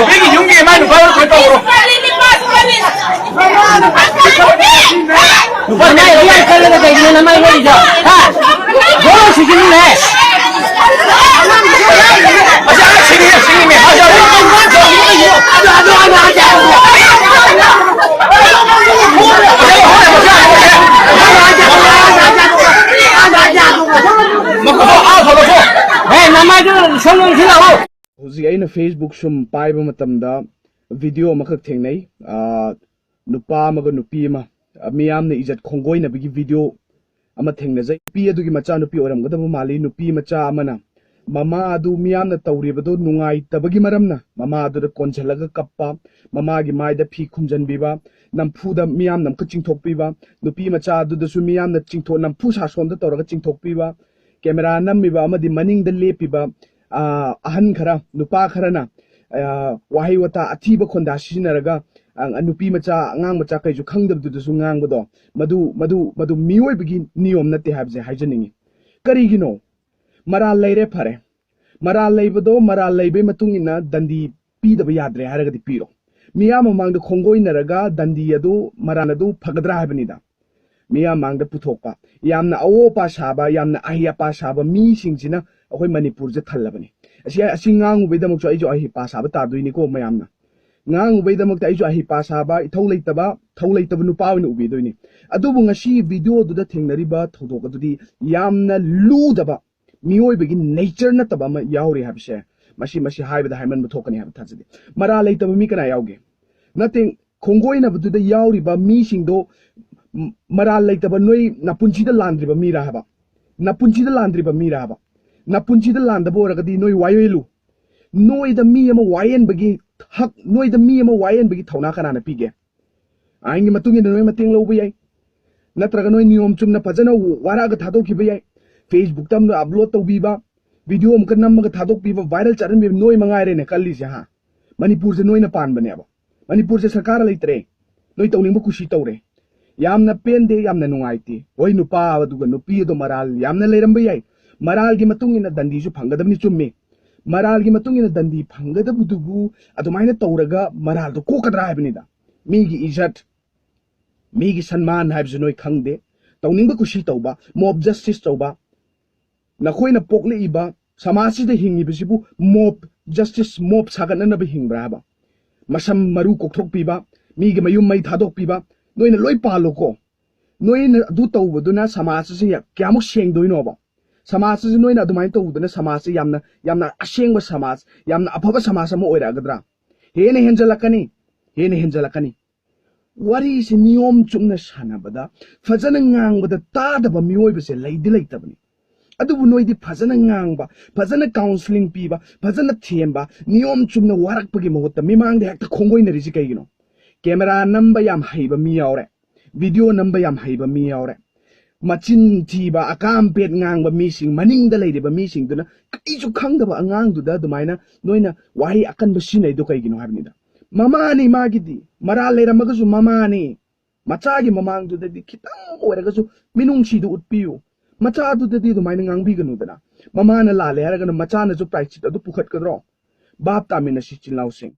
Bigi yung game ay nubar ko ito. Nubar na yan kaya na kayo na may wali ha. Bolo sige na. Asa sige me. Hꯧzik aina Facebook sum paiba matamda video amakak thengnai nupa amaga nupi ama miyamna ijat khongoi na bigi video ama thengnajai pi adugi macha nupi oramgadaba mali nupi macha amana mama adu miyamna tawribado nungai tabagi maramna mama adu da konchalaga kappa mama gi maida phi khumjanbiba nampuda miyam nam chingthokpiba nupi macha adu da su miyamna chingtho nampu sa sonda tawraga chingthokpiba camera nammiba amadi maningda lepiba ahan khara nupa kharana wahi wata athiba khonda sinaraga nupi macha angang macha kai ju khangdab du su ngang bodo madu mioi bigi niyom nate habje haijaningi karigino maral leire phare maral leibodo maral leibe matungina dandi pidaba yadre haragadi piro miyam mangda khongoi naraga dandi adu maran adu phagadra habnida miyam mangda puthokpa yamna awo pa saba yamna ahiya pa saba mi singjina akhoi manipur je thalabani asi ngang ubedamuk cho aijo ahi pa saba ta duini ko mayamna ngang ubedamuk ta aijo ahi pa saba ithau leitaba nu pawin ubi doini adubu ngasi video du da thengnariba thodok adudi yamna ludaba mioi begi nature na taba ma yauri habse masi haibada haiman muthokani hab thajidi mara leitaba mi kana yauge nothing khongoi na budu da yauri ba mi singdo mara leitaba noi na punchi da landri ba mi rahaba na punchi da landri ba mi rahaba na punchi da landa bo ragadi noi wayoilu noi da mi ama wayen bagi hak noi da mi ama wayen bagi thauna kana na pige aingi matungi noi mating lo biyai natraga noi niyom chumna phajana wara ga thadok ki biyai Facebook tam no upload to biba video am kan nam ga thadok biba viral charan bi noi mangai re ne kalli se ha manipur se noi na pan bane aba manipur se sarkar leitre noi tawning bu kushi tawre yamna pende yamna nungaiti hoi nupa aduga nupi do maral yamna leiram biyai maral gi matungina dandi ju phangadabni chumme maral gi matungina dandi phangadabudugu adumaina tawraga maral do kokadra habnida mi gi ijat mi gi sanman habju noi khangde tawning bu kushi tawba mob justice tawba nakoina pokle iba samasi da hingi bisibu mob justice mob sagan na ba hingbra ba masam maru kokthok piba mi gi mayum mai thadok piba noina loi palo ko noina du tawbuduna samasi se kyamuk seng doino ba समाज से नोइना दुमाइन तौदना समाज से यामना असेंग समाज यामना अफब समाज अमा ओइरागद्रा हेने हेंजलकनी वारी से नियम चुमना सानाबदा फजना ngang तादबा मियोइबसे लैदि लैतबनी अदुबु नोइदि फजना ngang फजना काउंसलिंग पीबा फजना थेमबा नियम चुमना वारकपगी महत्ता Mimang हेक्ता खोंगोइनरिसि कैगिनो camera number yam हैबा me यावरे video number yam हैबा me यावरे machin thiba akam pet ngang ba mising maning da leide ba mising duna kaisu khang da ba angang du da dumaina noina wahi akan ba sinai do kai gino habni da mama ni magidi mara lera magasu mama ni macha gi mamang du da di kitang ora gasu minung si du utpiu macha du da di dumaina ngang bi ganu dana mama na la le ara gana macha na ju price du pukhat kadro bap ta mina si chin lau sing